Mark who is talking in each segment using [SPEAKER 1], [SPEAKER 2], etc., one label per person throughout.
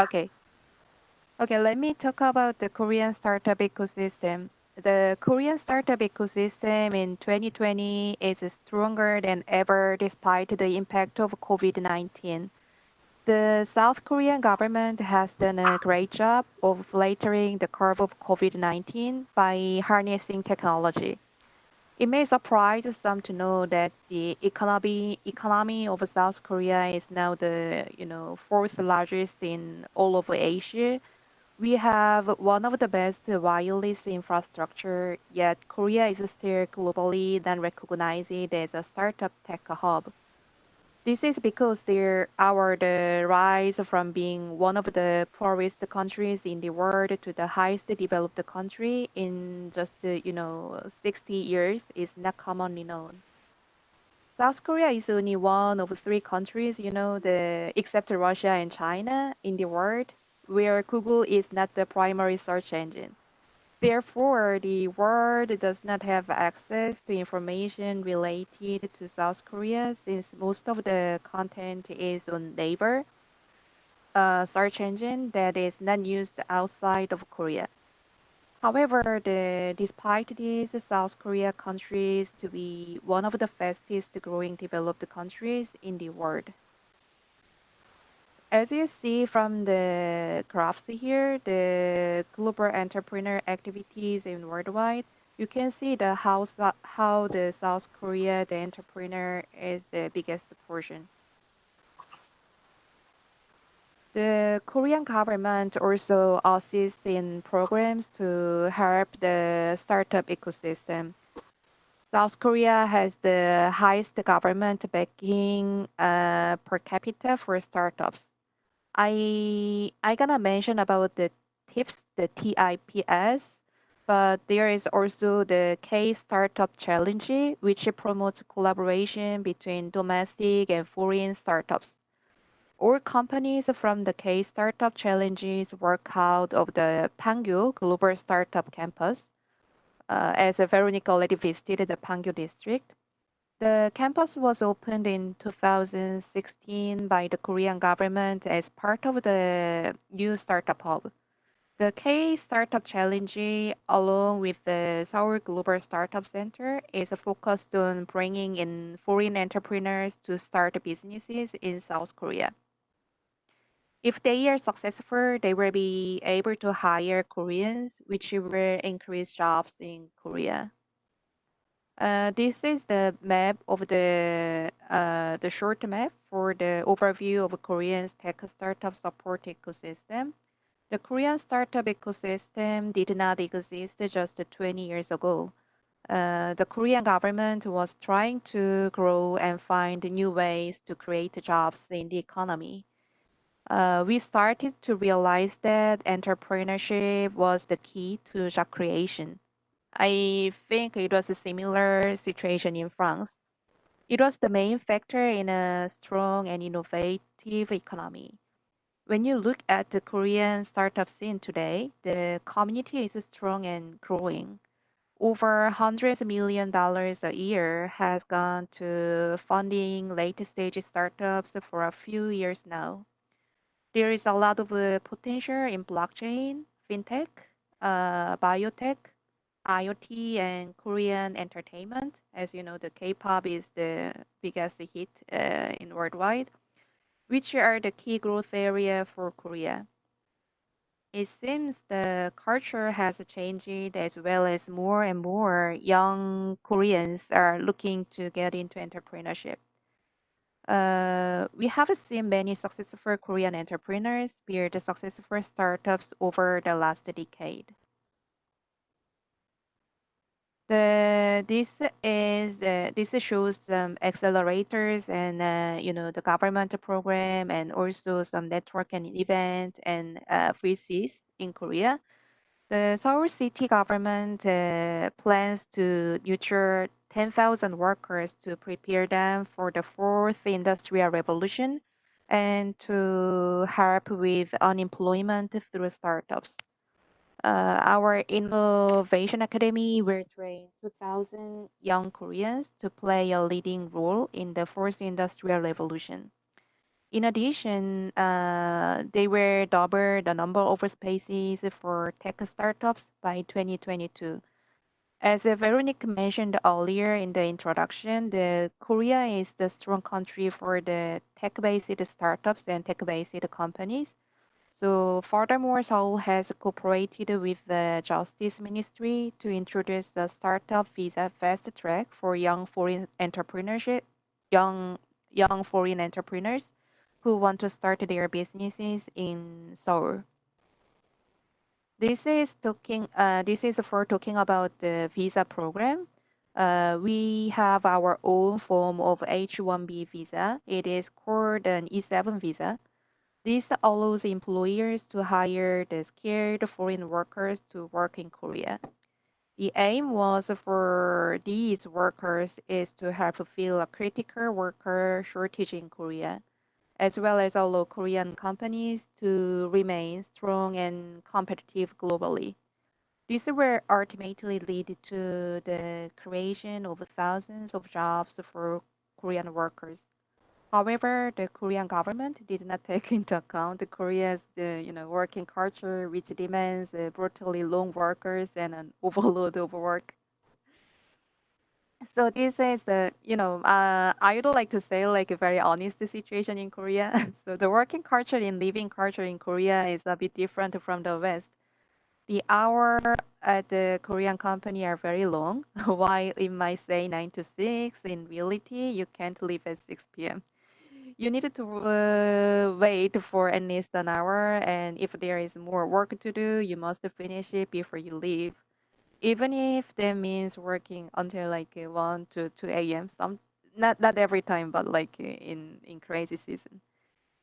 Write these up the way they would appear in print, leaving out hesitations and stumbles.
[SPEAKER 1] Okay. Okay, let me talk about the Korean startup ecosystem. The Korean startup ecosystem in 2020 is stronger than ever despite the impact of COVID-19. The South Korean government has done a great job of flattening the curve of COVID-19 by harnessing technology. It may surprise some to know that the economy of South Korea is now the fourth largest in all of Asia. We have one of the best wireless infrastructure, yet Korea is still globally not recognized as a startup tech hub. This is because the rise from being one of the poorest countries in the world to the highest developed country in just 60 years is not commonly known. South Korea is only one of three countries, except Russia and China in the world where Google is not the primary search engine. Therefore, the world does not have access to information related to South Korea since most of the content is on Naver, a search engine that is not used outside of Korea. However, despite this, South Korea continues to be one of the fastest growing developed countries in the world. As you see from the graphs here, the global entrepreneur activities in worldwide, you can see how the South Korea, the entrepreneur is the biggest portion. The Korean government also assists in programs to help the startup ecosystem. South Korea has the highest government backing per capita for startups. I gonna mention about the TIPS, the TIPS, but there is also the K Startup Challenge, which promotes collaboration between domestic and foreign startups. All companies from the K Startup Challenges work out of the Pangyo Global Startup Campus. As Veronica already visited the Pangyo district, the campus was opened in 2016 by the Korean government as part of the new startup hub. The K Startup Challenge, along with the Seoul Global Startup Center, is focused on bringing in foreign entrepreneurs to start businesses in South Korea. If they are successful, they will be able to hire Koreans, which will increase jobs in Korea. This is the map of the short map for the overview of Korean's tech startup support ecosystem. The Korean startup ecosystem did not exist just 20 years ago. The Korean government was trying to grow and find new ways to create jobs in the economy. We started to realize that entrepreneurship was the key to job creation. I think it was a similar situation in France. It was the main factor in a strong and innovative economy. When you look at the Korean startup scene today, the community is strong and growing. Over $100 million a year has gone to funding late stage startups for a few years now. There is a lot of potential in blockchain, fintech, biotech, IoT, and Korean entertainment. As you know, the K-pop is the biggest hit in worldwide, which are the key growth area for Korea. It seems the culture has changed as well as more and more young Koreans are looking to get into entrepreneurship. We have seen many successful Korean entrepreneurs build successful startups over the last decade. This shows some accelerators and the government program and also some network and event and FAISE in Korea. The Seoul city government plans to nurture 10,000 workers to prepare them for the fourth industrial revolution and to help with unemployment through startups. Our Innovation Academy will train 2,000 young Koreans to play a leading role in the fourth industrial revolution. In addition, they will double the number of spaces for tech startups by 2022. As Veronique mentioned earlier in the introduction, the Korea is the strong country for the tech-based startups and tech-based companies. So furthermore, Seoul has cooperated with the Justice Ministry to introduce the startup visa fast track for young young foreign entrepreneurs who want to start their businesses in Seoul. This is for talking about the visa program. We have our own form of H-1B visa. It is called an E-7 visa. This allows employers to hire the skilled foreign workers to work in Korea. The aim was for these workers is to help fill a critical worker shortage in Korea, as well as allow Korean companies to remain strong and competitive globally. This will ultimately lead to the creation of thousands of jobs for Korean workers. However, the Korean government did not take into account Korea's working culture, which demands brutally long workers and an overload of work. So this is I would like to say like a very honest situation in Korea. So the working culture and living culture in Korea is a bit different from the West. The hour at the Korean company are very long, while it might say 9 to 6. In reality, you can't leave at 6 p.m. You need to wait for at least an hour, and if there is more work to do, you must finish it before you leave. Even if that means working until like 1 to 2 a.m. Not every time, but like in crazy season.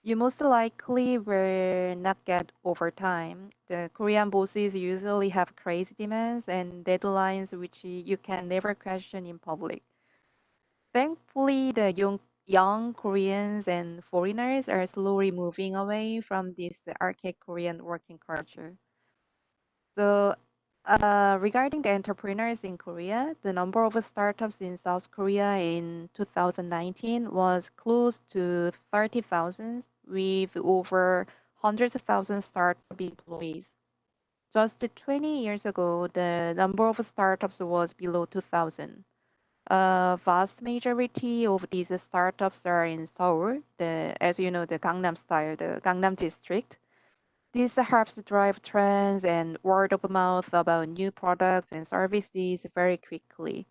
[SPEAKER 1] You most likely will not get overtime. The Korean bosses usually have crazy demands and deadlines which you can never question in public. Thankfully, the young Koreans and foreigners are slowly moving away from this archaic Korean working culture. So, regarding the entrepreneurs in Korea, the number of startups in South Korea in 2019 was close to 30,000, with over hundreds of thousands startup employees. Just 20 years ago, the number of startups was below 2,000. A vast majority of these startups are in Seoul, as you know, the Gangnam style, the Gangnam district. This helps drive trends and word of mouth about new products and services very quickly.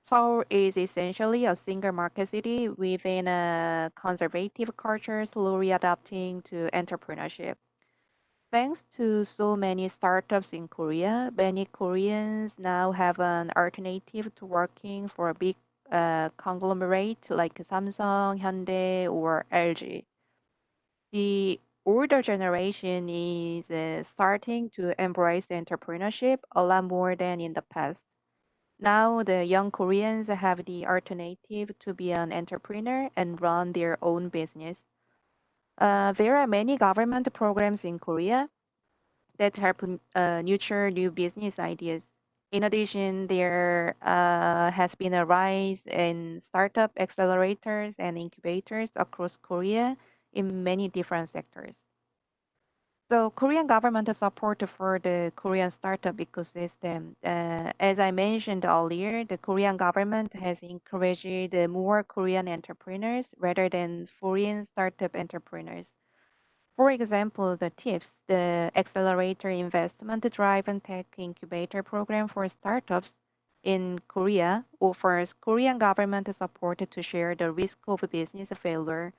[SPEAKER 1] Seoul is essentially a single market city within a conservative culture slowly adapting to entrepreneurship. Thanks to so many startups in Korea, many Koreans now have an alternative to working for a big conglomerate like Samsung, Hyundai, or LG. The older generation is starting to embrace entrepreneurship a lot more than in the past. Now, the young Koreans have the alternative to be an entrepreneur and run their own business. There are many government programs in Korea that help nurture new business ideas. In addition, there has been a rise in startup accelerators and incubators across Korea in many different sectors. So Korean government support for the Korean startup ecosystem. As I mentioned earlier, the Korean government has encouraged more Korean entrepreneurs rather than foreign startup entrepreneurs. For example, the TIPS, the Accelerator Investment Driven Tech Incubator Program for startups in Korea, offers Korean government support to share the risk of business failure,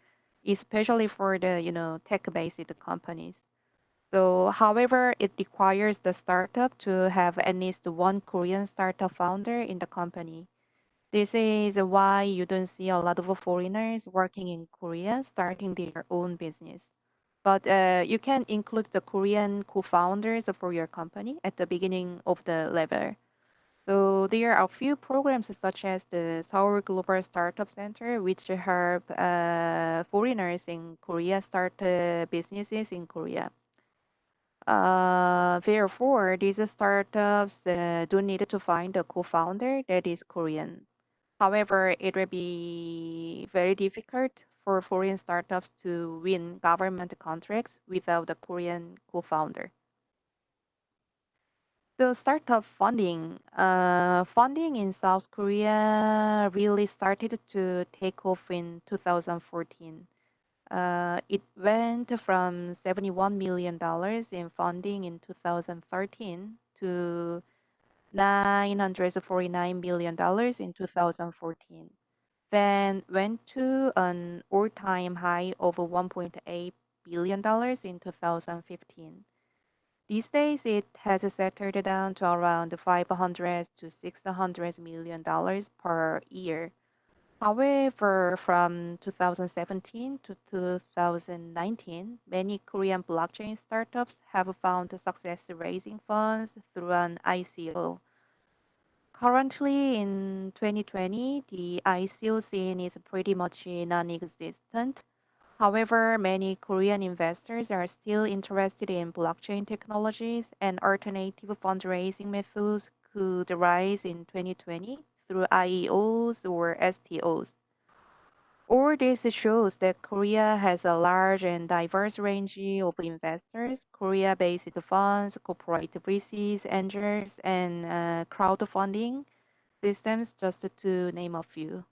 [SPEAKER 1] especially for the tech-based companies. So, however, it requires the startup to have at least one Korean startup founder in the company. This is why you don't see a lot of foreigners working in Korea starting their own business. But you can include the Korean co-founders for your company at the beginning of the level. So there are a few programs such as the Seoul Global Startup Center, which help foreigners in Korea start businesses in Korea. Therefore, these startups do need to find a co-founder that is Korean. However, it will be very difficult for foreign startups to win government contracts without a Korean co-founder. The startup funding in South Korea really started to take off in 2014. It went from $71 million in funding in 2013 to $949 million in 2014, then went to an all-time high of $1.8 billion in 2015. These days, it has settled down to around 500 to 600 million dollars per year. However, from 2017 to 2019, many Korean blockchain startups have found success raising funds through an ICO. Currently, in 2020, the ICO scene is pretty much non-existent. However, many Korean investors are still interested in blockchain technologies, and alternative fundraising methods could rise in 2020 through IEOs or STOs. All this shows that Korea has a large and diverse range of investors, Korea-based funds, corporate VCs, angels, and crowdfunding systems, just to name a few.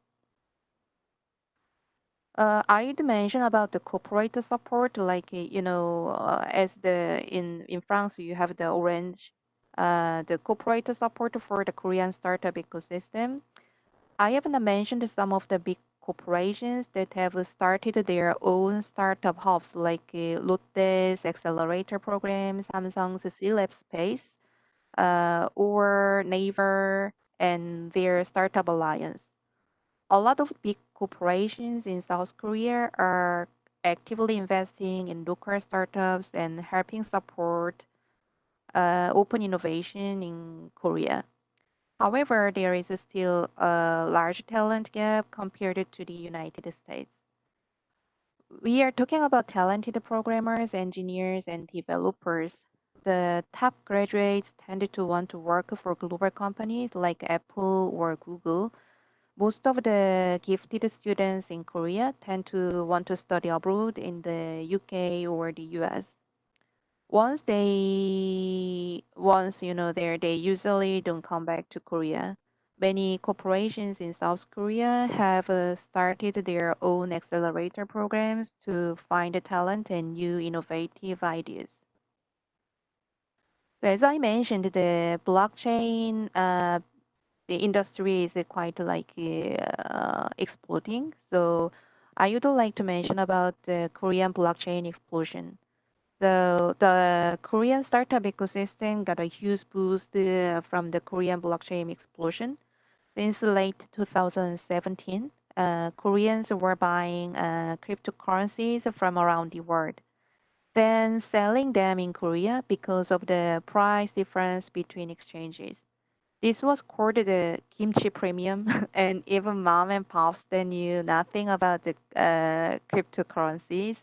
[SPEAKER 1] I'd mention about the corporate support, like as the in France you have the Orange, the corporate support for the Korean startup ecosystem. I haven't mentioned some of the big corporations that have started their own startup hubs, like Lotte's accelerator program, Samsung's C-Lab Space, or Naver and their startup alliance. A lot of big corporations in South Korea are actively investing in local startups and helping support open innovation in Korea. However, there is still a large talent gap compared to the United States. We are talking about talented programmers, engineers, and developers. The top graduates tend to want to work for global companies like Apple or Google. Most of the gifted students in Korea tend to want to study abroad in the UK or the US. Once there, they usually don't come back to Korea. Many corporations in South Korea have started their own accelerator programs to find talent and new innovative ideas. So as I mentioned, the blockchain the industry is quite like exploding. So I would like to mention about the Korean blockchain explosion. So the Korean startup ecosystem got a huge boost from the Korean blockchain explosion. Since late 2017, Koreans were buying cryptocurrencies from around the world, then selling them in Korea because of the price difference between exchanges. This was called the kimchi premium, and even mom and pops that knew nothing about the cryptocurrencies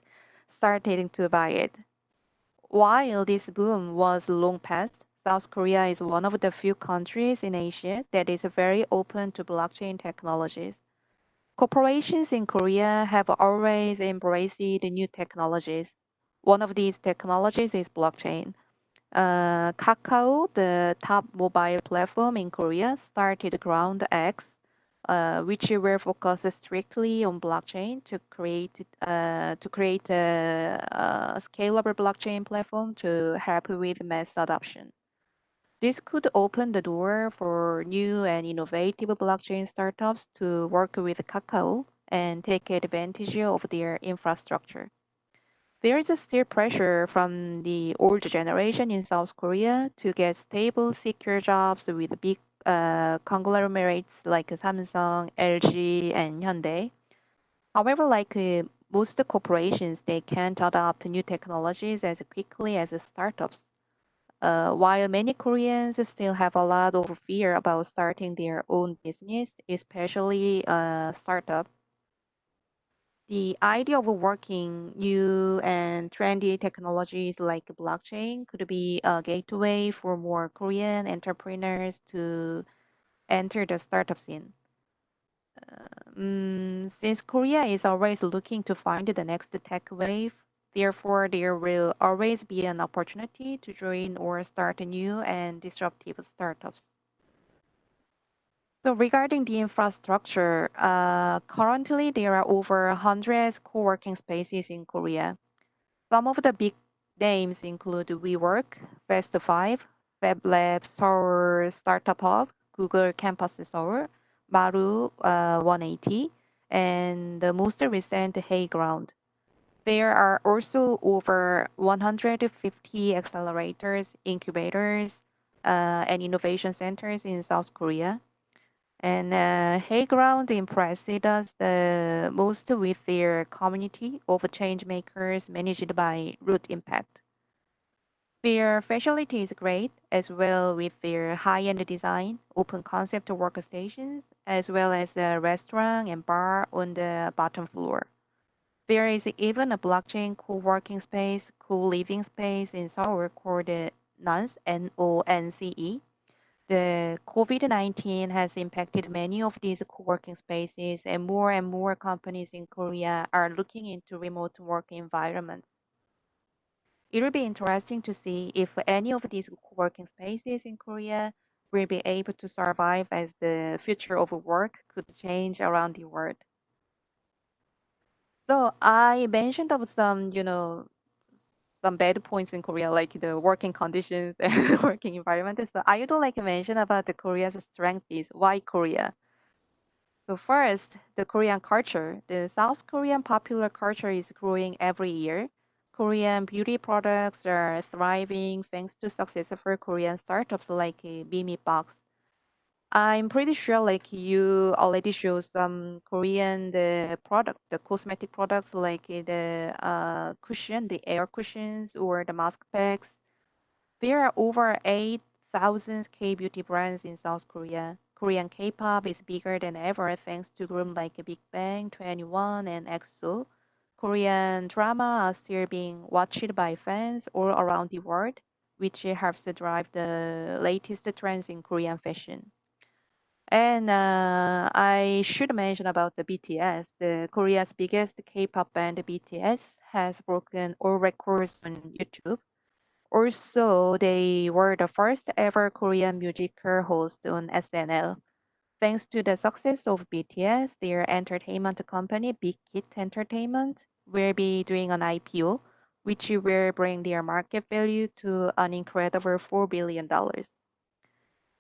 [SPEAKER 1] started to buy it. While this boom was long past, South Korea is one of the few countries in Asia that is very open to blockchain technologies. Corporations in Korea have always embraced the new technologies. One of these technologies is blockchain. Kakao, the top mobile platform in Korea, started Ground X, which will focus strictly on blockchain to create a scalable blockchain platform to help with mass adoption. This could open the door for new and innovative blockchain startups to work with Kakao and take advantage of their infrastructure. There is still pressure from the older generation in South Korea to get stable, secure jobs with big conglomerates like Samsung, LG, and Hyundai. However, like most corporations, they can't adopt new technologies as quickly as startups. While many Koreans still have a lot of fear about starting their own business, especially startup, the idea of working new and trendy technologies like blockchain could be a gateway for more Korean entrepreneurs to enter the startup scene. Since Korea is always looking to find the next tech wave, therefore there will always be an opportunity to join or start new and disruptive startups. So regarding the infrastructure, currently there are over 100 co-working spaces in Korea. Some of the big names include WeWork, Best5, FabLab Seoul Startup Hub, Google Campus Seoul, Maru 180, and the most recent Hayground. There are also over 150 accelerators, incubators, and innovation centers in South Korea. And Hayground impressed us the most with their community of change makers managed by Root Impact. Their facility is great, as well with their high-end design, open concept workstations, as well as a restaurant and bar on the bottom floor. There is even a blockchain co-working space, co-living space in Seoul called NONCE, NONCE. The COVID-19 has impacted many of these co-working spaces, and more companies in Korea are looking into remote work environments. It will be interesting to see if any of these co-working spaces in Korea will be able to survive as the future of work could change around the world. So I mentioned of some, some bad points in Korea, like the working conditions and working environment. So I would like to mention about the Korea's strength is why Korea. So first, the Korean culture. The South Korean popular culture is growing every year. Korean beauty products are thriving thanks to successful Korean startups like Mimi Box. I'm pretty sure like you already show some Korean the cosmetic products like the cushion, the air cushions or the mask packs. There are over 8,000 K-beauty brands in South Korea. Korean K-pop is bigger than ever thanks to groups like Big Bang, 21, and EXO. Korean drama are still being watched by fans all around the world, which helps to drive the latest trends in Korean fashion. And I should mention about the BTS. The Korea's biggest K-pop band, BTS, has broken all records on YouTube. Also, they were the first ever Korean musical host on SNL. Thanks to the success of BTS, their entertainment company, Big Hit Entertainment, will be doing an IPO, which will bring their market value to an incredible $4 billion.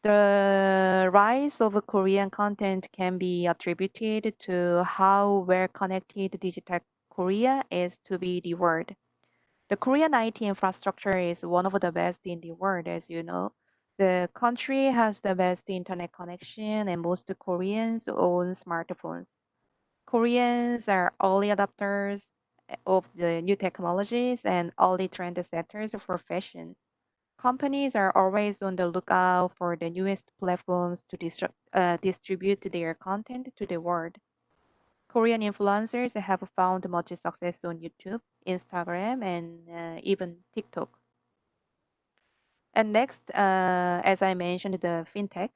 [SPEAKER 1] The rise of Korean content can be attributed to how well connected digital Korea is to be the world. The Korean IT infrastructure is one of the best in the world, as you know. The country has the best internet connection, and most Koreans own smartphones. Koreans are early adopters of the new technologies and early trendsetters for fashion. Companies are always on the lookout for the newest platforms to distribute their content to the world. Korean influencers have found much success on YouTube, Instagram, and even TikTok. And next, as I mentioned, the fintech.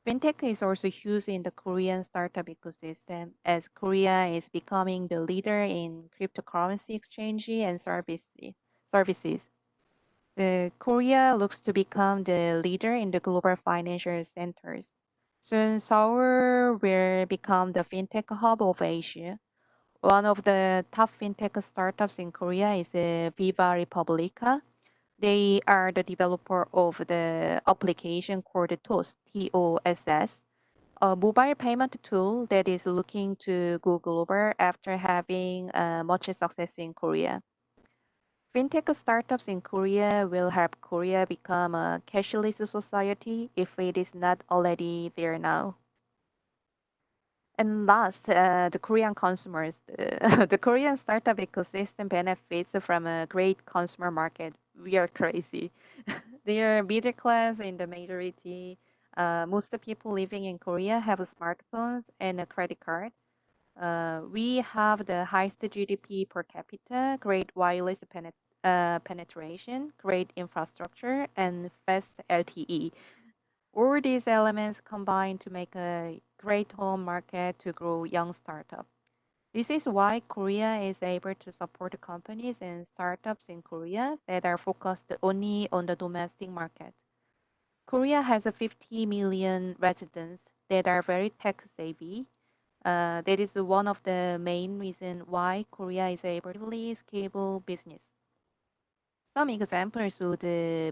[SPEAKER 1] Fintech is also huge in the Korean startup ecosystem as Korea is becoming the leader in cryptocurrency exchange and services. Korea looks to become the leader in the global financial centers. Soon, Seoul will become the fintech hub of Asia. One of the top fintech startups in Korea is Viva Republica. They are the developer of the application called TOSS, a mobile payment tool that is looking to go global after having much success in Korea. Fintech startups in Korea will help Korea become a cashless society if it is not already there now. And last, the Korean consumers. The Korean startup ecosystem benefits from a great consumer market. We are crazy. They are middle class in the majority. Most of the people living in Korea have smartphones and a credit card. We have the highest GDP per capita, great wireless penetration, great infrastructure, and fast LTE. All these elements combine to make great home market to grow young startups. This is why Korea is able to support companies and startups in Korea that are focused only on the domestic market. Korea has a 50 million residents that are very tech savvy. That is one of the main reasons why Korea is able to really scalable business. Some examples would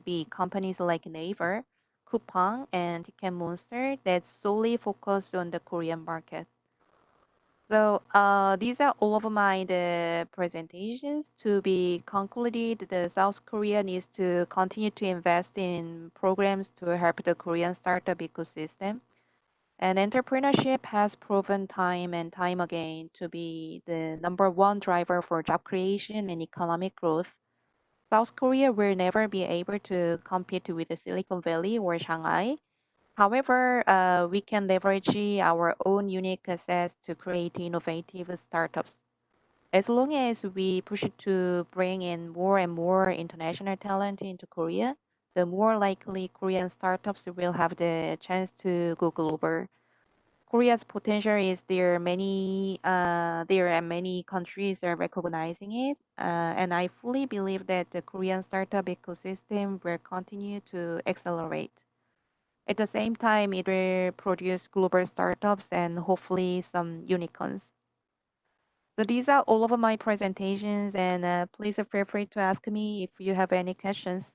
[SPEAKER 1] be companies like Naver, Coupang, and Ticket Monster that solely focus on the Korean market. So these are all of my presentations. To be concluded, the South Korea needs to continue to invest in programs to help the Korean startup ecosystem. And entrepreneurship has proven time and time again to be the number one driver for job creation and economic growth. South Korea will never be able to compete with the Silicon Valley or Shanghai. However, we can leverage our own unique assets to create innovative startups. As long as we push to bring in more and more international talent into Korea, the more likely Korean startups will have the chance to go global. Korea's potential is there. There are many countries are recognizing it, and I fully believe that the Korean startup ecosystem will continue to accelerate. At the same time, it will produce global startups and hopefully some unicorns. So these are all of my presentations, and please feel free to ask me if you have any questions.